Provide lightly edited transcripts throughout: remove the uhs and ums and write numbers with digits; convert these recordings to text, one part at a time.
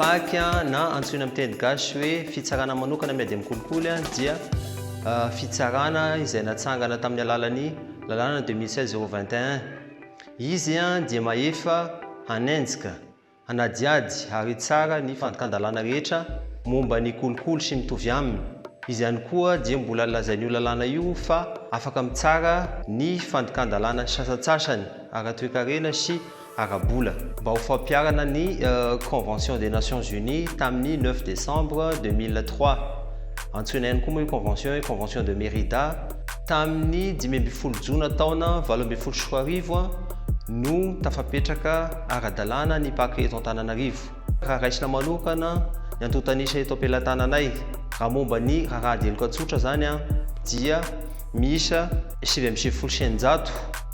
Pâques na antsoina amin'ny teny gasy hoe fitsarana manokana miady amin'ny kolikoly dia fitsarana izay natsangana tamin'ny alalan'ny lalana 2016-021. Izy dia maefa hanenjika, hanadiady ary tsara ny fandakan-dalàna rehetra momba ny kolikoly sy mitovy aminy. Izy ihany koa dia mbola lazain'io lalàna io fa afaka mitsara ny fandakan-dalàna sasatsasany ara-toekarena sy arabola mba ho fampiarana ny Convention des Nations Unies tamin'ny 9 décembre 2003. Antsoina ihany koa moa Convention de Mérida tamin'ny 5 Jona taona 2014 no tafapetraka ara-dalàna ny Pâques eto Antananarivo. Raha raisina manokana ny antotanisa eto am-pelatananay raha momba ny raharaha adeloko atsotra zany dia misa 770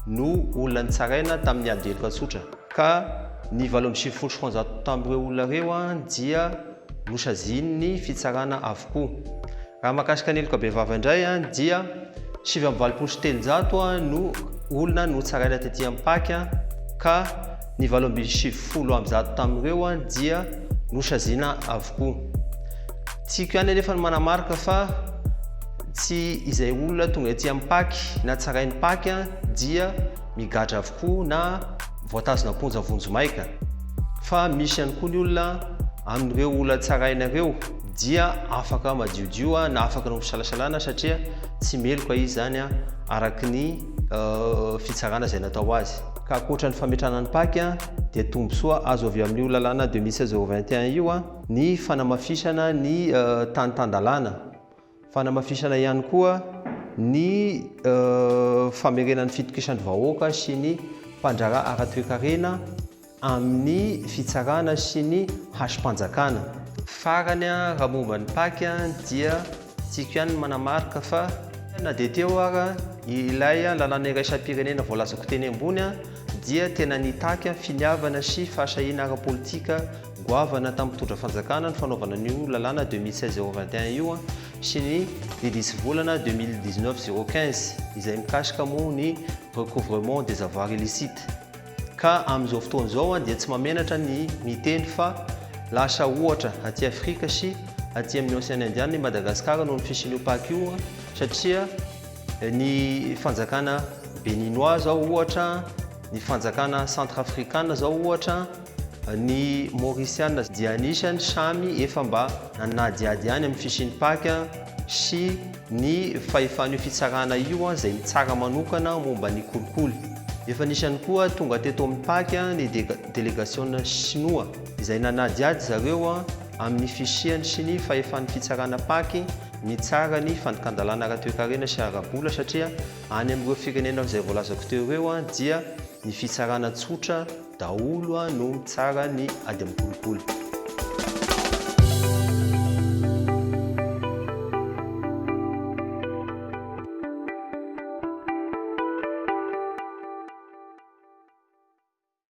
no olona nitsaraina tamin'ny adeloko atsotra ka ny 770 tamin'ireo olona reo dia nosaziany fitsarana avokoa. Raha makasika ny eloka bevava indray dia 770 no olona no tsaraina tetỳ amin'ny Pâques ka ny 770 tamin'ireo dia nosaziana avokoa. Tiako ihany anefa ny manamarika fa tsy izay olona tonga etỳ amin'ny Pâques na tsarainy Pâques dia migadra avokoa na voatazona ponja vonjomaika, fa misy ihany koa ny olona amin'ireo olona tsaraina ireo dia afaka madiodio na afaka no misalasalana satria tsy meloka izy zany araka ny fitsarana izay natao azy. Ka ankoatra ny fametrahana ny Pâques dia tombosoa azo avy amin'io lalàna 2016-021 io ny fanamafisana ny tanitan-dalàna, fanamafisana ihany koa ny famerenan'ny fitokisan'ny vahoaka sy ny mpandrara ara-toekarena amin'ny fitsarana sy ny hasim-panjakana. Farany raha momba ny Pâques dia tiako ihany manamarika fa na dia teo ara ilay lalàna iraisam-pirenena voalazako teny ambony dia tena nitaky finiavana sy fahasahiana ara-politika goavana tamin'ny mpitondra fanjakana ny fanaovana n'io lalàna 2016-021 io sy ny didisy volana 2019-015 izay mikasika moa ny recouvrement des avoirs illicites. Ka amin'izao fotoana izao dia tsy mamenatra ny miteny fa lasa ohatra aty Afrika sy aty amin'ny Océan Indien ny Madagasikara noho ny fisian'io Pâques io satria ny fanjakana béninois zao ohatra, ny fanjakana centrafrikana zao ohatra, ny mauriciana dia anisany samy efa mba nanadiady ihany amin'ny fisian'ny Pâques sy ny fahefan'io fitsarana io izay mitsara manokana momba ny kolikoly. Efa nisy ihany koa tonga teto amin'ny Pâques ny délégation chinois izay nanadiady zareo amin'ny fisiany sy ny fahefan'ny fitsarana Pâques mitsara ny fandakan-dalàna ara-toekarena sy arabola satria any amin'ireo firenena izay voalazako teo ireo dia ny fitsarana tsotra daholo no mitsara ny ady amin'ny kolikoly.